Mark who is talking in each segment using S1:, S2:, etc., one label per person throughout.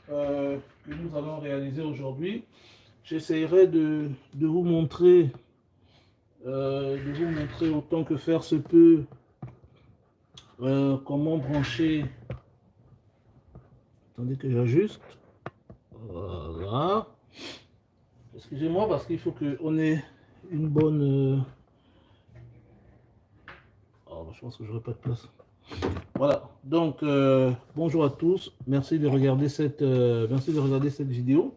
S1: que nous allons réaliser aujourd'hui. J'essaierai de vous montrer, autant que faire se peut, comment brancher. Attendez que j'ajuste. Voilà. Excusez-moi parce qu'il faut qu'on ait une bonne. Oh, je pense que je n'aurai pas de place. Voilà. Donc, bonjour à tous. Merci de regarder cette vidéo.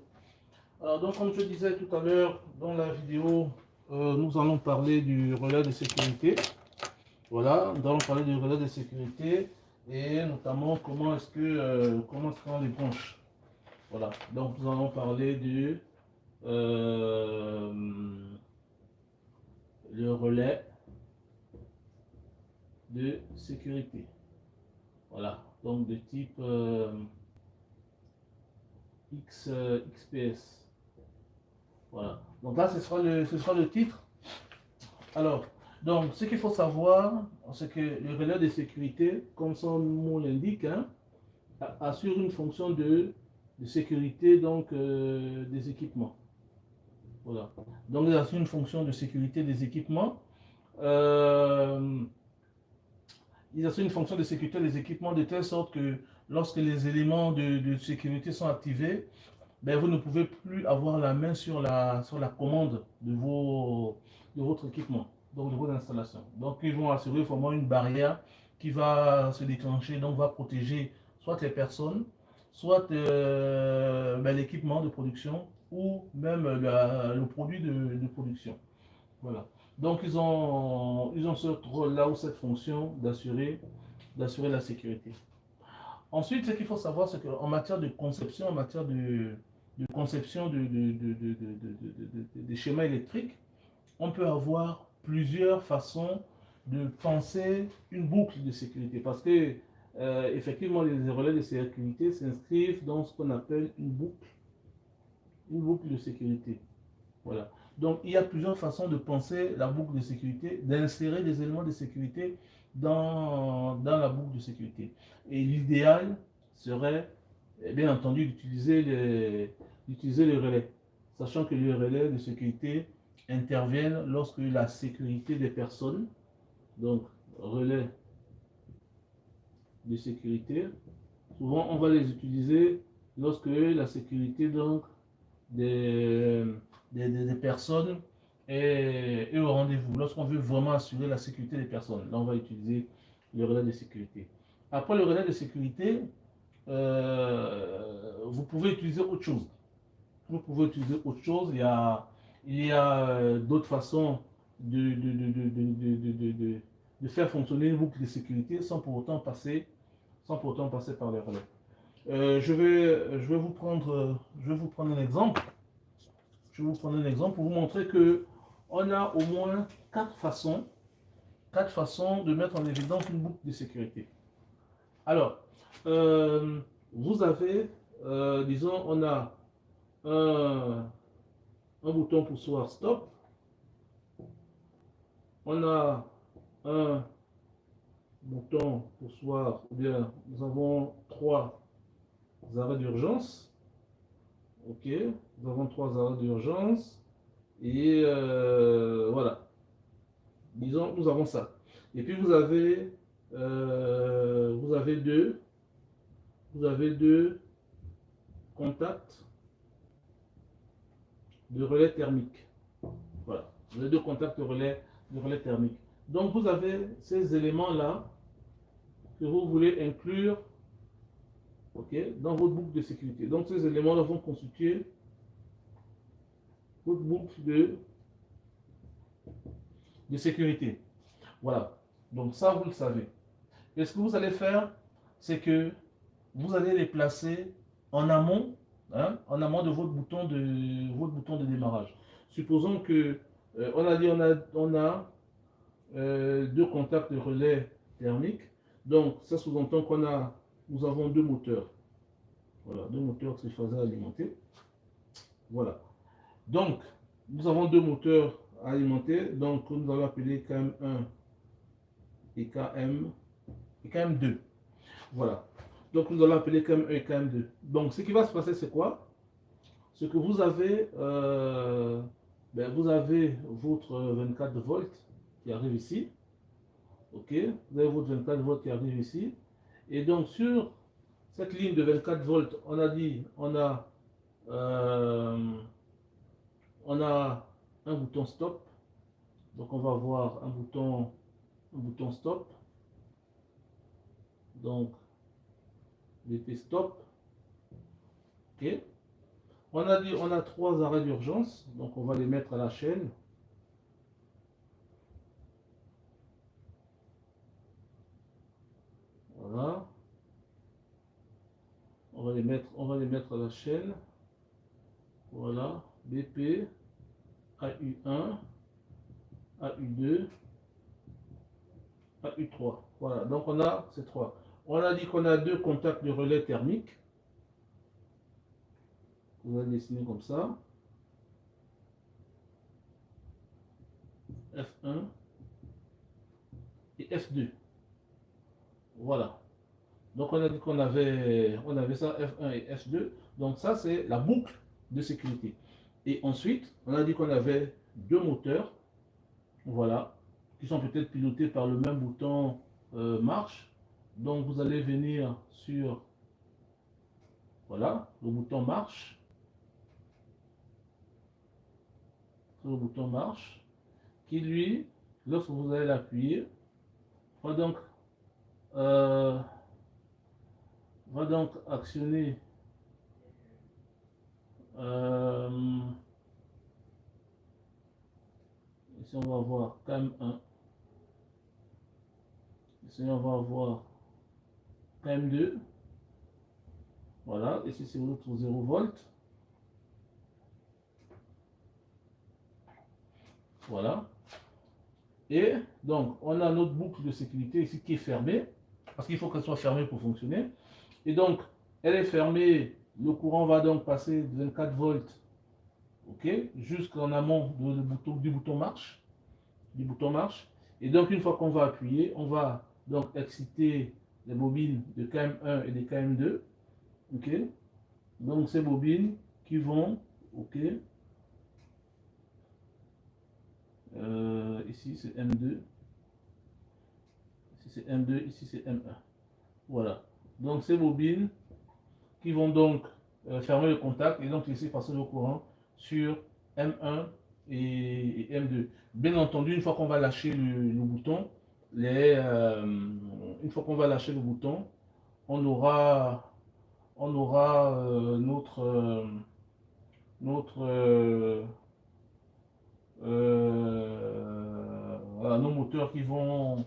S1: Alors, donc, comme je disais tout à l'heure dans la vidéo, nous allons parler du relais de sécurité. Voilà, nous allons parler du relais de sécurité et notamment comment est-ce qu'on les branche. Voilà, donc nous allons parler du le relais de sécurité. Voilà, donc de type XPS. Voilà, donc là ce sera le titre. Alors, donc ce qu'il faut savoir, c'est que le relais de sécurité, comme son nom l'indique, hein, assure une fonction de sécurité donc, des équipements. Voilà. Donc, il assure une fonction de sécurité des équipements. Il assure une fonction de sécurité des équipements de telle sorte que lorsque les éléments de sécurité sont activés, ben, vous ne pouvez plus avoir la main sur la commande de votre équipement, donc de vos installations. Donc, ils vont assurer vraiment une barrière qui va se déclencher, donc va protéger soit les personnes, soit ben, l'équipement de production ou même le produit de production. Voilà. Donc, ils ont ce rôle-là ou cette fonction d'assurer la sécurité. Ensuite, ce qu'il faut savoir, c'est qu'en matière de conception, en matière de conception des schémas électriques, on peut avoir plusieurs façons de penser une boucle de sécurité. Parce que, effectivement, les relais de sécurité s'inscrivent dans ce qu'on appelle une boucle de sécurité. Voilà. Donc, il y a plusieurs façons de penser la boucle de sécurité, d'insérer des éléments de sécurité dans la boucle de sécurité. Et l'idéal serait, bien entendu, d'utiliser le relais, sachant que le relais de sécurité interviennent lorsque la sécurité des personnes, donc relais de sécurité, souvent on va les utiliser lorsque la sécurité donc des personnes est au rendez-vous. Lorsqu'on veut vraiment assurer la sécurité des personnes, là on va utiliser le relais de sécurité. Après le relais de sécurité, vous pouvez utiliser autre chose. Vous pouvez utiliser autre chose. Il y a d'autres façons de faire fonctionner une boucle de sécurité sans pour autant passer par les relais. Je vais vous prendre un exemple. Je vais vous prendre un exemple pour vous montrer que on a au moins quatre façons de mettre en évidence une boucle de sécurité. Alors, vous avez, disons, on a un bouton pour soir stop. On a un bouton pour soir, ou bien nous avons trois arrêts d'urgence. Ok, nous avons trois arrêts d'urgence. Et voilà. Disons, nous avons ça. Et puis vous avez deux contacts de relais thermique. Voilà. Vous avez deux contacts de relais thermique. Donc vous avez ces éléments-là que vous voulez inclure, ok, dans votre boucle de sécurité. Donc ces éléments-là vont constituer votre boucle de sécurité. Voilà. Donc ça, vous le savez. Et ce que vous allez faire, c'est que vous allez les placer en amont, hein, en amont de votre bouton de démarrage. Supposons que on a dit on a deux contacts de relais thermique. Donc ça sous-entend nous avons deux moteurs. Voilà, deux moteurs triphasés alimentés. Voilà. Donc nous avons deux moteurs à alimenter. Donc nous allons appeler KM1 et KM2. Voilà. Donc nous allons appeler KM1 et KM2. Donc ce qui va se passer, c'est quoi? Ce que vous avez, vous avez votre 24 volts qui arrive ici. Ok, vous avez votre 24 volts qui arrive ici. Et donc sur cette ligne de 24 volts, on a dit, euh, on a un bouton stop. Donc on va avoir un bouton stop. Donc VP stop. Ok. On a dit on a 3 arrêts d'urgence. Donc on va les mettre à la chaîne. Voilà. On va les mettre à la chaîne. Voilà. BP, AU1, AU2, AU3. Voilà. Donc on a ces 3. On a dit qu'on a 2 contacts de relais thermique. On va dessiner comme ça. F1 et F2. Voilà. Donc on a dit qu'on avait ça, F1 et F2. Donc ça, c'est la boucle de sécurité. Et ensuite, on a dit qu'on avait 2 moteurs, voilà, qui sont peut-être pilotés par le même bouton marche. Donc vous allez venir sur, voilà, le bouton marche. Sur le bouton marche, qui lui, lorsque vous allez l'appuyer, va donc, euh, actionner ici on va voir KM1, ici on va avoir KM2, voilà, ici c'est votre 0 volts, voilà, et donc on a notre boucle de sécurité ici qui est fermée, parce qu'il faut qu'elle soit fermée pour fonctionner, et donc elle est fermée, le courant va donc passer de 24 volts, ok, jusqu'en amont du bouton marche, et donc une fois qu'on va appuyer, on va donc exciter les bobines de KM1 et de KM2, ok, donc ces bobines qui vont, ok, ici c'est M2, ici c'est M2, ici c'est M1, voilà, donc ces bobines qui vont donc fermer le contact et donc laisser passer le courant sur M1 et M2. Bien entendu, une fois qu'on va lâcher le bouton, une fois qu'on va lâcher le bouton, on aura notre voilà, nos moteurs qui vont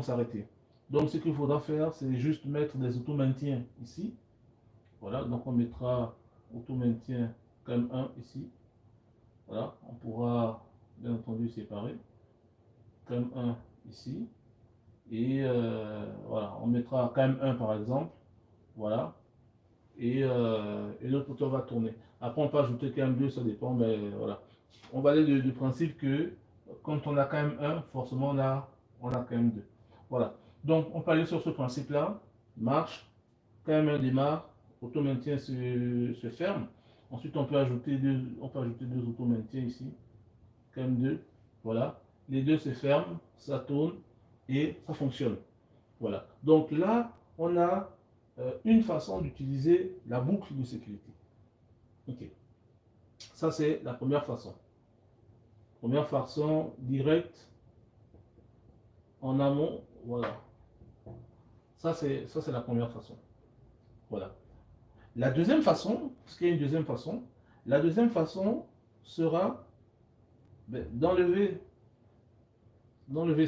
S1: s'arrêter. Donc ce qu'il faudra faire, c'est juste mettre des auto-maintiens ici. Voilà, donc on mettra auto-maintien comme 1 ici. Voilà, on pourra bien entendu séparer comme 1 ici. Et voilà, on mettra comme 1 par exemple. Voilà. Et l'autre moteur va tourner. Après, on peut ajouter quand même 2, ça dépend, mais voilà. On va aller du principe que quand on a quand même 1, forcément on a quand même 2. Voilà. Donc, on peut aller sur ce principe-là. Marche, quand même 1 démarre, auto-maintien se ferme. Ensuite, on peut ajouter deux auto-maintiens ici. Quand même 2. Voilà. Les deux se ferment, ça tourne et ça fonctionne. Voilà. Donc là, on a une façon d'utiliser la boucle de sécurité. Ok. Ça, c'est la première façon. Première façon directe en amont. Voilà. Ça, c'est la première façon. Voilà. La deuxième façon, parce qu'il y a une deuxième façon, la deuxième façon sera d'enlever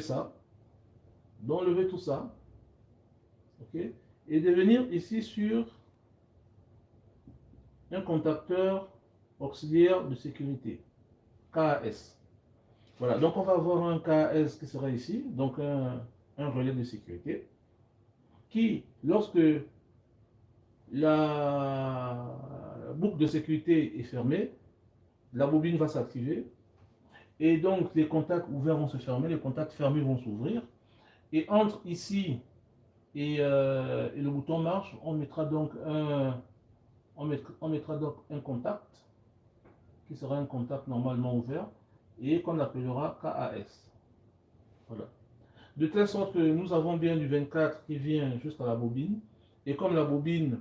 S1: ça, d'enlever tout ça, ok, et de venir ici sur un contacteur auxiliaire de sécurité, KAS. Voilà, donc on va avoir un KAS qui sera ici, donc un relais de sécurité, qui, lorsque la boucle de sécurité est fermée, la bobine va s'activer, et donc les contacts ouverts vont se fermer, les contacts fermés vont s'ouvrir, et entre ici et le bouton marche, on mettra donc on mettra donc un contact qui sera un contact normalement ouvert et qu'on appellera KAS. Voilà. De telle sorte que nous avons bien du 24 qui vient jusqu'à la bobine. Et comme la bobine,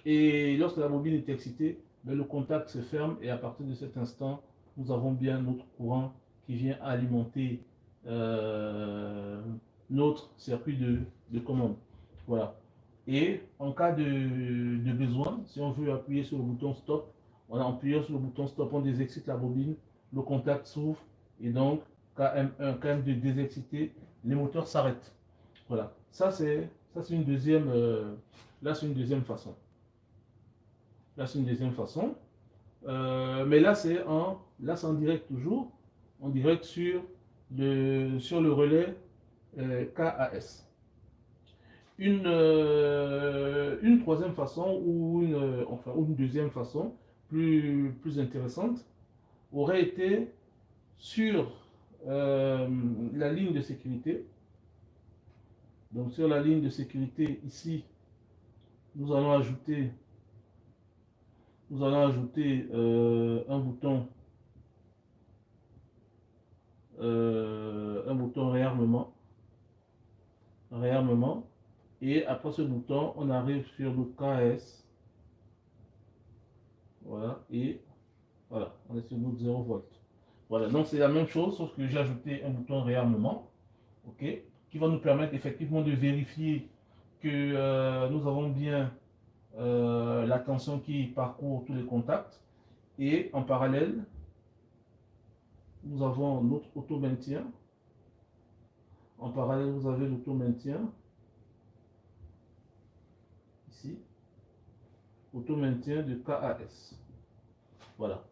S1: et lorsque la bobine est excitée, ben, le contact se ferme et à partir de cet instant, nous avons bien notre courant qui vient alimenter notre circuit de commande. Voilà. Et en cas de besoin, si on veut appuyer sur le bouton stop, en appuyant sur le bouton stop, on désexcite la bobine, le contact s'ouvre et donc KM1, KM2 désexcité, les moteurs s'arrêtent. Voilà. Ça c'est une deuxième là c'est une deuxième façon. Là c'est une deuxième façon. Mais là c'est en direct toujours, en direct sur le relais KAS. Une troisième façon ou une deuxième façon plus intéressante aurait été sur la ligne de sécurité. Donc sur la ligne de sécurité ici, nous allons ajouter un bouton réarmement. Et après ce bouton, on arrive sur le KS. Voilà, et voilà, on est sur notre 0 volts. Voilà, donc c'est la même chose, sauf que j'ai ajouté un bouton réarmement, ok, qui va nous permettre effectivement de vérifier que nous avons bien la tension qui parcourt tous les contacts. Et en parallèle, nous avons notre auto-maintien. En parallèle, vous avez l'auto-maintien. Ici, auto-maintien de KAS. Voilà.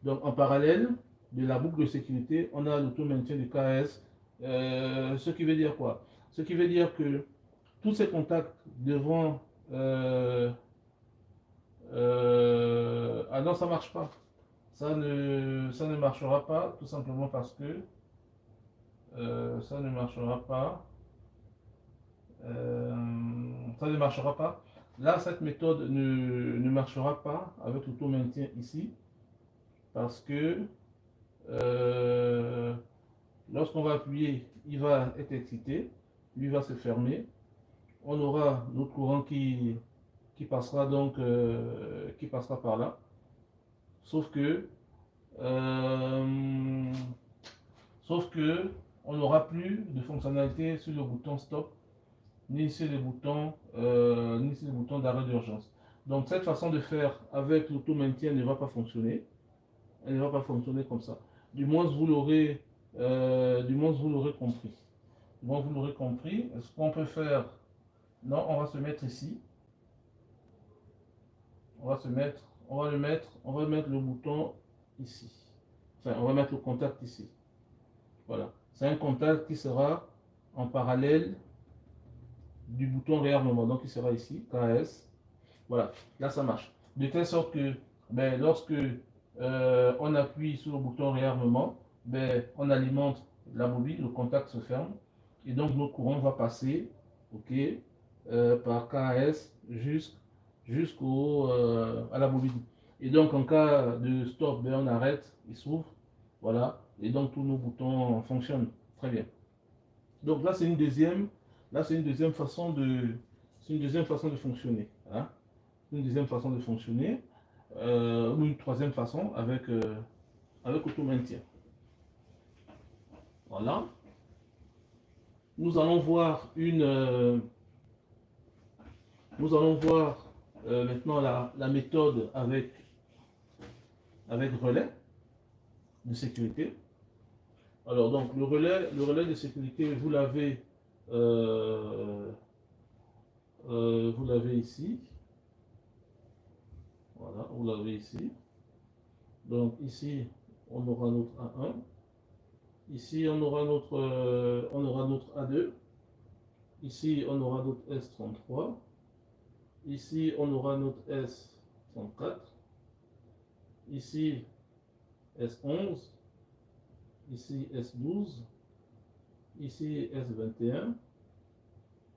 S1: Donc en parallèle de la boucle de sécurité, on a l'auto-maintien de KAS. Ce qui veut dire quoi? Ce qui veut dire que tous ces contacts devront... ah non, ça ne marche pas. Ça ne marchera pas, tout simplement parce que ça ne marchera pas. Ça ne marchera pas. Là, cette méthode ne marchera pas avec l'auto-maintien ici, parce que lorsqu'on va appuyer, il va être excité, lui va se fermer. On aura notre courant qui passera donc qui passera par là. Sauf que on n'aura plus de fonctionnalité sur le bouton stop ni sur les boutons d'arrêt d'urgence. Donc cette façon de faire avec l'auto-maintien ne va pas fonctionner. Elle ne va pas fonctionner comme ça. Du moins vous l'aurez compris. Bon, vous l'aurez compris. Ce qu'on peut faire, non, on va se mettre ici. On va mettre le bouton ici. Enfin, on va mettre le contact ici. Voilà. C'est un contact qui sera en parallèle du bouton réarmement. Donc il sera ici, KS. Voilà, là ça marche. De telle sorte que ben, lorsque on appuie sur le bouton réarmement, ben, on alimente la bobine, le contact se ferme. Et donc notre courant va passer, ok, par KS jusqu'au à la bobine. Et donc en cas de stop, ben, on arrête, il s'ouvre. Voilà. Et donc tous nos boutons fonctionnent. Très bien. Donc là c'est une deuxième. Là c'est une deuxième façon de fonctionner. Hein? Une deuxième façon de fonctionner. Ou une troisième façon avec auto-maintien. Voilà. Nous allons voir maintenant la méthode avec relais de sécurité. Alors donc le relais de sécurité, vous l'avez ici. Voilà, vous l'avez ici. Donc ici, on aura notre A1. Ici, on aura notre A2. Ici, on aura notre S33. Ici, on aura notre S34. Ici, S11. Ici, S12. Ici, S21.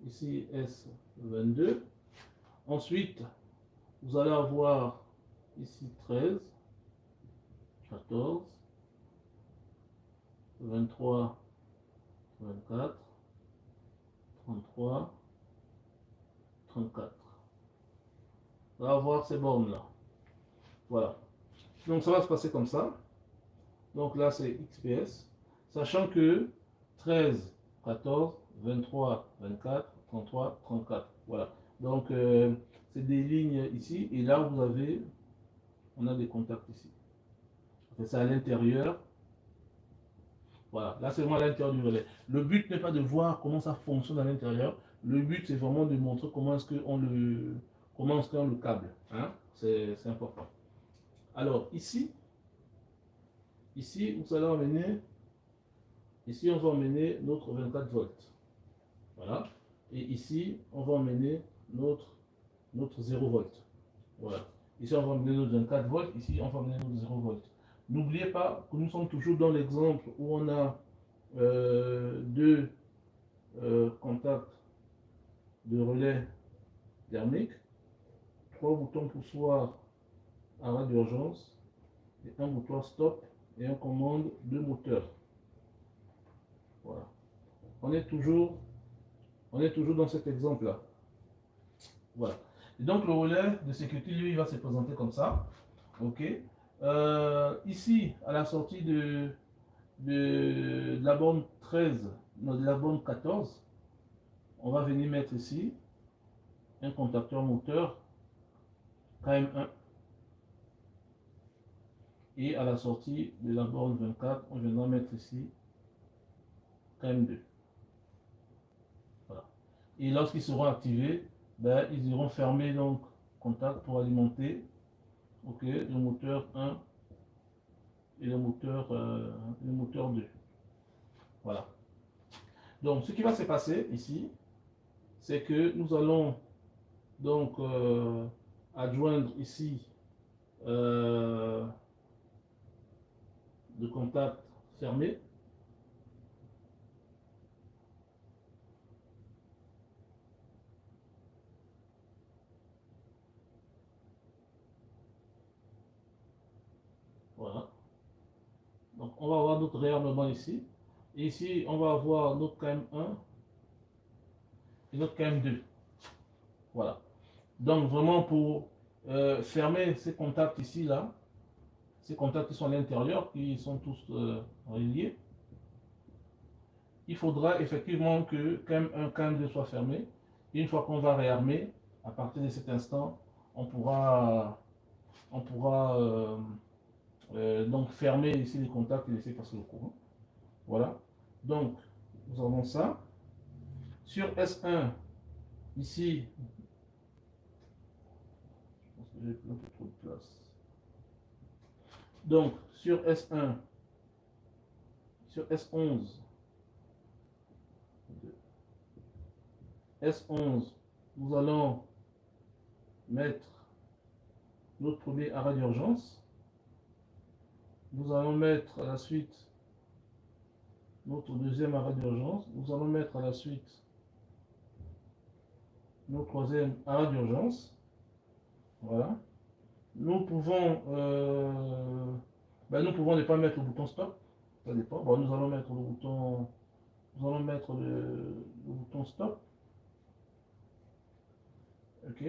S1: ici S22. Ensuite, vous allez avoir ici 13, 14, 23, 24, 33, 34. On va avoir ces bornes-là. Voilà. Donc ça va se passer comme ça. Donc là, c'est XPS. Sachant que 13, 14, 23, 24, 33, 34. Voilà. Donc, c'est des lignes ici. Et là, vous avez, on a des contacts ici. C'est à l'intérieur. Voilà. Là, c'est vraiment à l'intérieur du relais. Le but n'est pas de voir comment ça fonctionne à l'intérieur. Le but, c'est vraiment de montrer comment est-ce qu'on le câble. Hein? C'est important. Alors, ici, vous allez emmener, ici, on va emmener notre 24 volts. Voilà. Et ici, on va emmener notre 0 volts. Voilà. Ici, on va emmener notre 24 volts. Ici, on va emmener notre 0 volts. N'oubliez pas que nous sommes toujours dans l'exemple où on a deux contacts de relais thermique, 3 boutons poussoirs arrêt d'urgence et un bouton stop et un commande de moteur. Voilà. On est toujours dans cet exemple-là. Voilà. Et donc le relais de sécurité, lui, il va se présenter comme ça. Ok. Ici, à la sortie de la borne 13, non, de la borne 14, on va venir mettre ici un contacteur moteur KM1. Et à la sortie de la borne 24, on viendra mettre ici KM2. Voilà. Et lorsqu'ils seront activés, ben, ils iront fermer donc contact pour alimenter le moteur 1 et le moteur 2. Voilà. Donc ce qui va se passer ici, c'est que nous allons donc adjoindre ici le contact fermé. Voilà. Donc on va avoir notre réarmement ici. Et ici, on va avoir notre KM1 et notre KM2. Voilà. Donc vraiment pour fermer ces contacts ici, là, ces contacts qui sont à l'intérieur, qui sont tous reliés, il faudra effectivement que KM1, KM2 soit fermé. Et une fois qu'on va réarmer, à partir de cet instant, on pourra donc fermer ici les contacts et laisser passer le courant. Voilà. Donc, nous avons ça. Sur S1, ici, je pense que j'ai un peu trop de place. Donc, sur S1, sur S11, nous allons mettre notre premier arrêt d'urgence. Nous allons mettre à la suite notre deuxième arrêt d'urgence. Nous allons mettre à la suite notre troisième arrêt d'urgence. Voilà. Nous pouvons ne pas mettre le bouton stop. Ça dépend. Bon, nous allons mettre le bouton stop. Ok.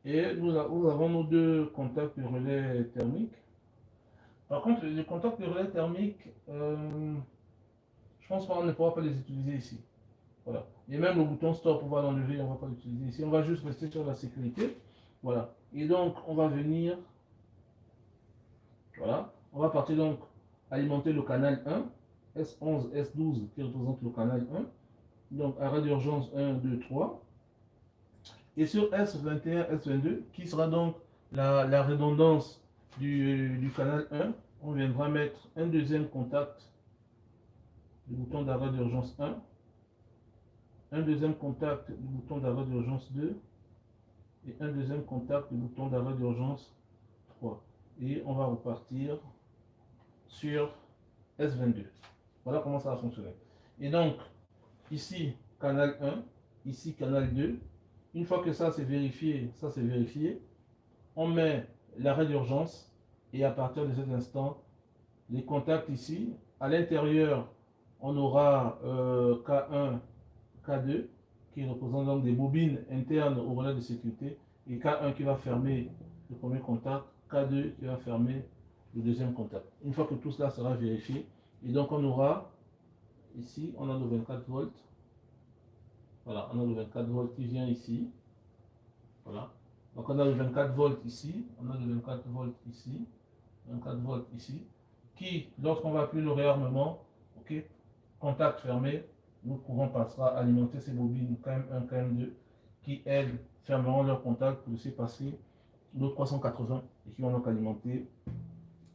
S1: Et nous avons nos deux contacts de relais thermique. Par contre, les contacts de relais thermique, je pense qu'on ne pourra pas les utiliser ici. Voilà. Et même le bouton stop, on va l'enlever, on ne va pas l'utiliser ici. On va juste rester sur la sécurité. Voilà. Et donc, on va venir. Voilà. On va partir donc alimenter le canal 1, S11, S12 qui représente le canal 1. Donc, arrêt d'urgence 1, 2, 3. Et sur S21, S22, qui sera donc la redondance du canal 1, on viendra mettre un deuxième contact du bouton d'arrêt d'urgence 1, un deuxième contact du bouton d'arrêt d'urgence 2 et un deuxième contact du bouton d'arrêt d'urgence 3. Et on va repartir sur S22. Voilà comment ça va fonctionner. Et donc, ici, canal 1, ici canal 2. Une fois que ça c'est vérifié, on met l'arrêt d'urgence et à partir de cet instant, les contacts ici, à l'intérieur, on aura K1, K2 qui représentent donc des bobines internes au relais de sécurité et K1 qui va fermer le premier contact, K2 qui va fermer le deuxième contact. Une fois que tout cela sera vérifié, et donc on aura ici, on a le 24 volts. Voilà, on a le 24 volts qui vient ici. Voilà. Donc on a le 24 volts ici, on a le 24 volts ici, 24 volts ici, qui, lorsqu'on va appuyer le réarmement, ok, contact fermé, le courant passera à alimenter ces bobines KM1, KM2, qui elles fermeront leur contact pour laisser passer le 380 et qui vont donc alimenter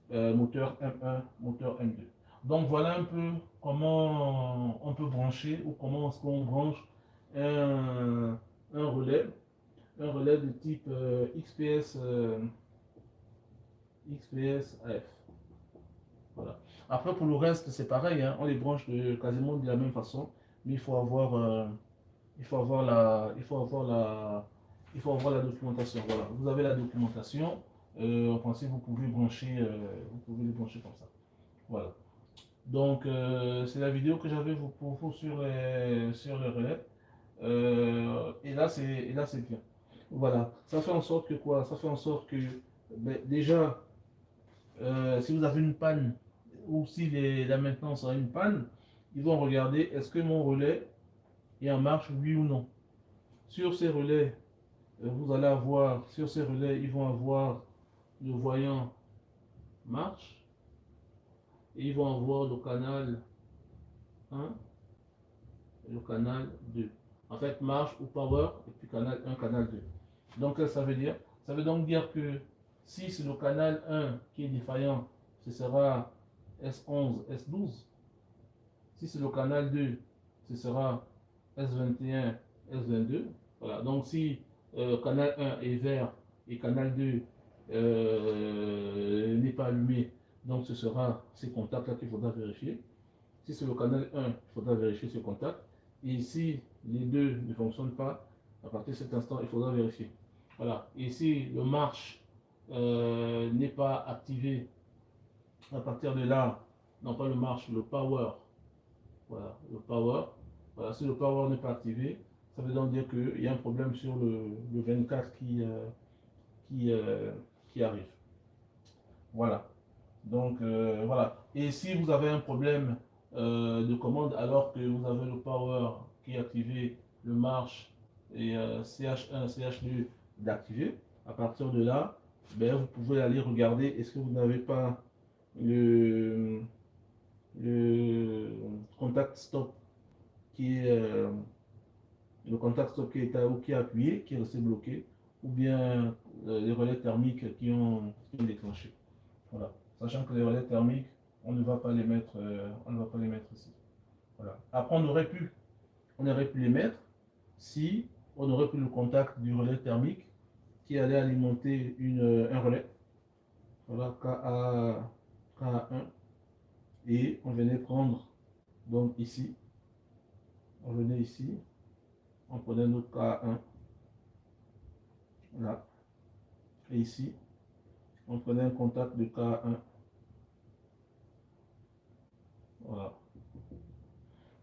S1: moteur M1, moteur M2. Donc voilà un peu comment on peut brancher ou comment est-ce qu'on branche un relais de type XPS AF. Voilà. Après pour le reste c'est pareil, hein, on les branche quasiment de la même façon, mais il faut avoir la documentation. Voilà. Vous avez la documentation. En principe, vous pouvez les brancher comme ça. Voilà. Donc, c'est la vidéo que j'avais pour vous sur les relais. Et là, c'est bien. Voilà. Ça fait en sorte que quoi? Ça fait en sorte que, ben, déjà, si vous avez une panne ou si la maintenance a une panne, ils vont regarder est-ce que mon relais est en marche, oui ou non. Sur ces relais, vous allez avoir, sur ces relais, ils vont avoir le voyant marche et ils vont avoir le canal 1 et le canal 2. En fait, marche ou power et puis canal 1, canal 2. Donc, ça veut dire? Ça veut donc dire que si c'est le canal 1 qui est défaillant, ce sera S11, S12. Si c'est le canal 2, ce sera S21, S22. Voilà. Donc, si canal 1 est vert et canal 2 n'est pas allumé, donc ce sera ces contacts-là qu'il faudra vérifier. Si c'est le canal 1, il faudra vérifier ce contact. Et si les deux ne fonctionnent pas, à partir de cet instant, il faudra vérifier. Voilà. Et si le marche n'est pas activé, à partir de là, non pas le marche, le power. Voilà, le power. Voilà, si le power n'est pas activé, ça veut donc dire qu'il y a un problème sur le 24 qui arrive. Voilà. Donc, voilà. Et si vous avez un problème de commande alors que vous avez le power qui est activé, le marche et CH1, CH2 d'activer, à partir de là, ben, vous pouvez aller regarder est-ce que vous n'avez pas le contact stop qui est le contact stop qui est appuyé, qui est resté bloqué, ou bien les relais thermiques qui ont déclenché. Voilà. Sachant que les relais thermiques, on ne va pas les mettre, ici. Voilà. Après, on aurait pu les mettre si on aurait pris le contact du relais thermique qui allait alimenter un relais. Voilà, K1. Et on venait prendre, donc ici, on venait ici, on prenait notre K1. Là. Et ici, on prenait un contact de K1. Voilà.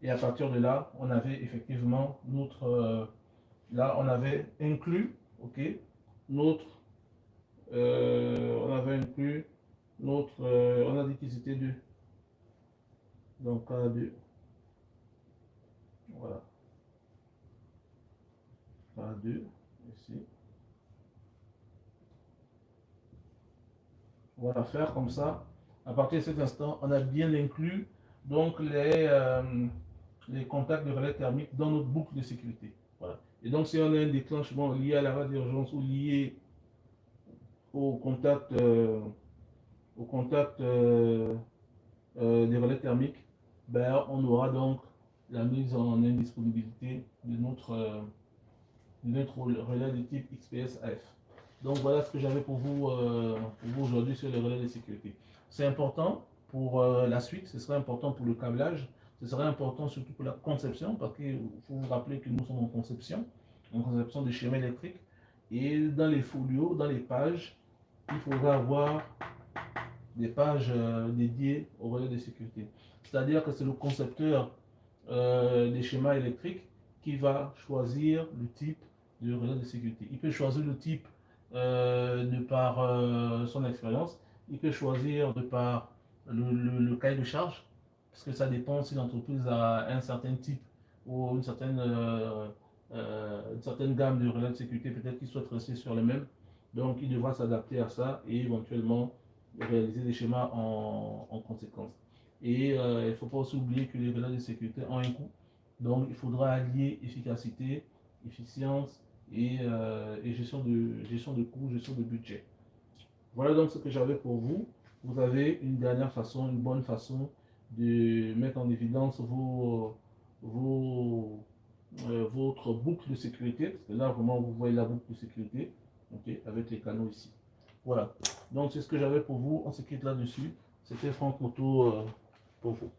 S1: Et à partir de là, on avait effectivement notre... là, on avait inclus, ok, notre... on avait inclus notre... on a dit qu'ils étaient deux. Donc K2. Voilà. K2, ici. On va faire comme ça. À partir de cet instant, on a bien inclus donc les contacts de relais thermique dans notre boucle de sécurité. Voilà. Et donc, si on a un déclenchement lié à l'arrêt d'urgence ou lié au contact, des relais thermiques, ben, on aura donc la mise en indisponibilité de notre relais de type XPS AF. Donc voilà ce que j'avais pour vous aujourd'hui sur les relais de sécurité. C'est important pour la suite, ce serait important pour le câblage, Ce serait important surtout pour la conception, parce qu'il faut vous rappeler que nous sommes en conception de schéma électrique. Et dans les folios, dans les pages, il faudra avoir des pages dédiées au relais de sécurité. C'est-à-dire que c'est le concepteur des schémas électriques qui va choisir le type de relais de sécurité. Il peut choisir le type de par son expérience, il peut choisir de par le cahier de charge, parce que ça dépend si l'entreprise a un certain type ou une certaine gamme de relais de sécurité, peut-être qu'il souhaite rester sur les mêmes. Donc il devra s'adapter à ça et éventuellement réaliser des schémas en conséquence. Et il ne faut pas aussi oublier que les relais de sécurité ont un coût. Donc il faudra allier efficacité, efficience et gestion de coûts, gestion de budget. Voilà donc ce que j'avais pour vous. Vous avez une dernière façon, une bonne façon de mettre en évidence votre boucle de sécurité. Parce que là, vraiment, vous voyez la boucle de sécurité, okay, avec les canaux ici. Voilà. Donc, c'est ce que j'avais pour vous. On se quitte là-dessus. C'était Franck Moto pour vous.